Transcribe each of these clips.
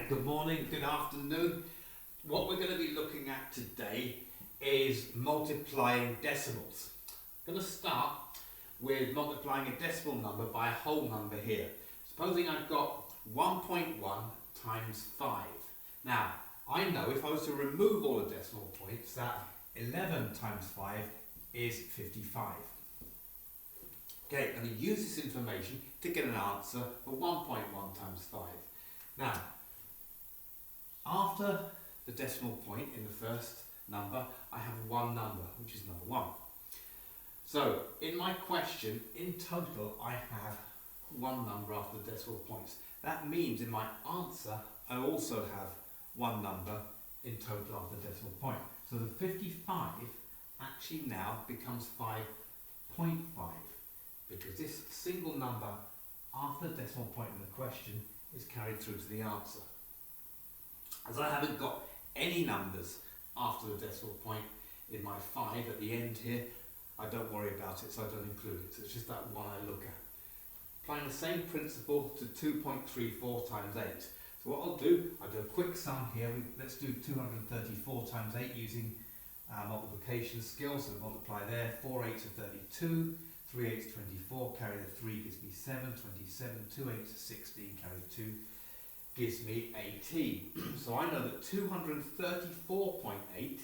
Good morning, good afternoon. What we're going to be looking at today is multiplying decimals. I'm going to start with multiplying a decimal number by a whole number here. Supposing I've got 1.1 times 5. Now, I know if I was to remove all the decimal points that 11 times 5 is 55. Okay, I'm going to use this information to get an answer for 1.1 times 5. Now, after the decimal point in the first number, I have one number, which is number 1. So, in my question, in total, I have one number after the decimal points. That means in my answer, I also have one number in total after the decimal point. So the 55 actually now becomes 5.5 because this single number after the decimal point in the question is carried through to the answer. As I haven't got any numbers after the decimal point in my 5 at the end here, I don't worry about it, so I don't include it. So it's just that one I look at. Applying the same principle to 2.34 times 8. So what I'll do a quick sum here. Let's do 234 times 8 using multiplication skills. So multiply there, 4 8s are 32, 3 8s 24, carry the 3 gives me 7, 27, 2 8s 16, carry 2 gives me 18. So I know that 234.8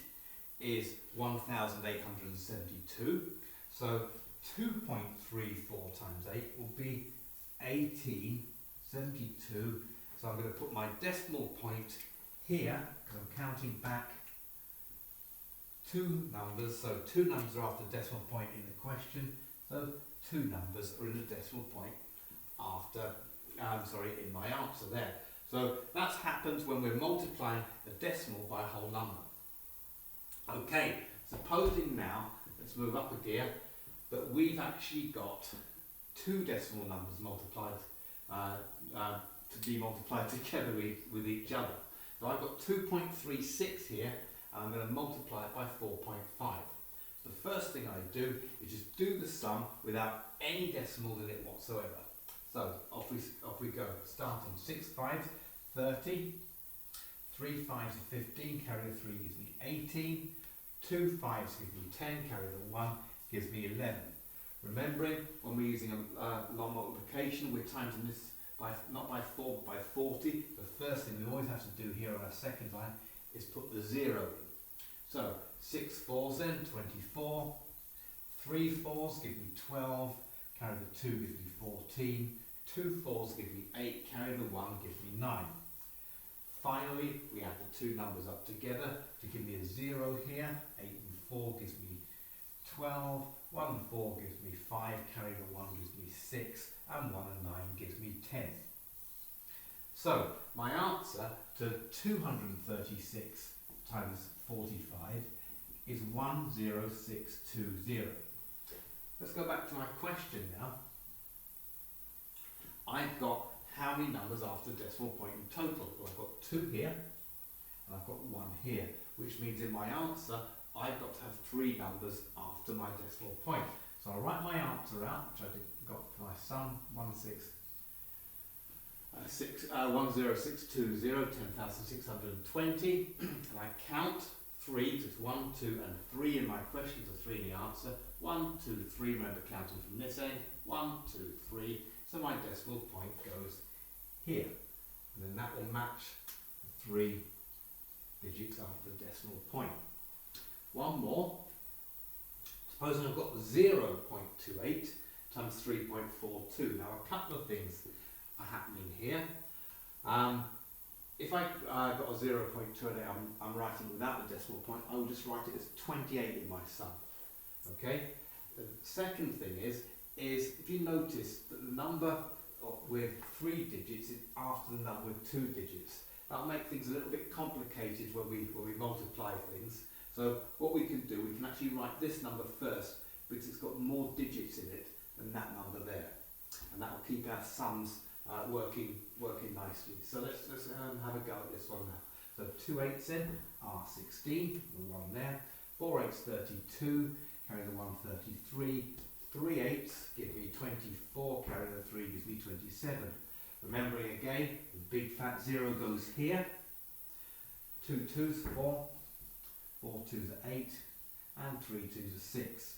is 1,872. So 2.34 times 8 will be 1872. So I'm going to put my decimal point here because I'm counting back two numbers. So two numbers are after the decimal point in the question. So two numbers are in the decimal point after, in my answer there. So that happens when we're multiplying a decimal by a whole number. Okay, supposing now, let's move up a gear, that we've actually got two decimal numbers multiplied to be multiplied together with each other. So I've got 2.36 here, and I'm going to multiply it by 4.5. The first thing I do is just do the sum without any decimals in it whatsoever. So off we go, starting 6 5s, 30, 3 5s are 15, carry the 3 gives me 18, 2 5s give me 10, carry the 1 gives me 11. Remembering, when we're using a long multiplication, we're timesing this by, not by 4, but by 40. The first thing we always have to do here on our second line is put the 0 in. So 6 4s then, 24, 3 4s give me 12, carry the 2 gives me 14, 2 4s give me 8, carry the 1 gives me 9. Finally, we add the two numbers up together to give me a 0 here. 8 and 4 gives me 12, 1 and 4 gives me 5, carry the 1 gives me 6, and 1 and 9 gives me 10. So, my answer to 236 times 45 is 10620. Let's go back to my question now. I've got how many numbers after the decimal point in total? Well, I've got 2 here, and I've got 1 here, which means in my answer, I've got to have 3 numbers after my decimal point. So I'll write my answer out, which I got for my sum, 10620, 10,620, and I count 3, so it's 1, 2 and 3 in my question, so 3 in the answer. 1, 2, 3, remember counting from this end, 1, 2, 3, so my decimal point goes here. And then that will match the 3 digits after the decimal point. One more. Supposing I've got 0.28 times 3.42. Now a couple of things are happening here. If I got a 0.28, I'm writing without the decimal point, I will just write it as 28 in my sum. Okay? The second thing is if you notice that the number with 3 digits is after the number with 2 digits. That'll make things a little bit complicated when we multiply things. So what we can do, we can actually write this number first because it's got more digits in it than that number there. And that will keep our sums working nicely. So let's have a go at this one now. So 2 8s in are 16, the 1 there. 4 8s 32, carry the 1 33. 3 8s give me 24, carry the 3 gives me 27. Remembering again, the big fat 0 goes here. 2 2s are 4, 4 2s are 8, and 3 2s are 6.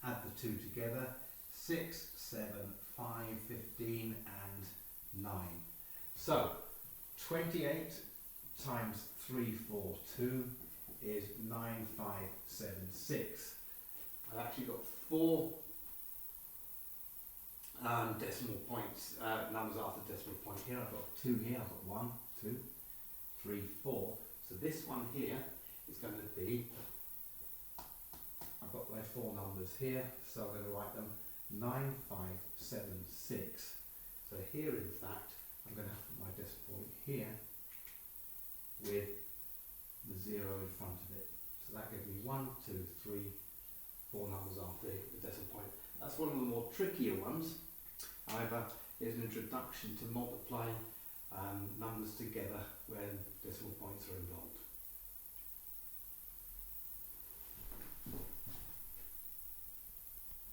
Add the 2 together, 6, 7, 5, 15 and 9. So 28 times 3, 4, 2 is 9, 5, 7, 6. I've actually got 4 decimal points, numbers after decimal point here. I've got 2 here, I've got 1, 2, 3, 4. So this one here is going to be, I've got my 4 numbers here, so I'm going to write them 9, 5, 7, 6. So here in fact, I'm going to have my decimal point here with the 0 in front of it. So that gives me 1, 2, 3, 4 numbers after the decimal point. That's one of the more trickier ones. However, here's an introduction to multiplying numbers together when decimal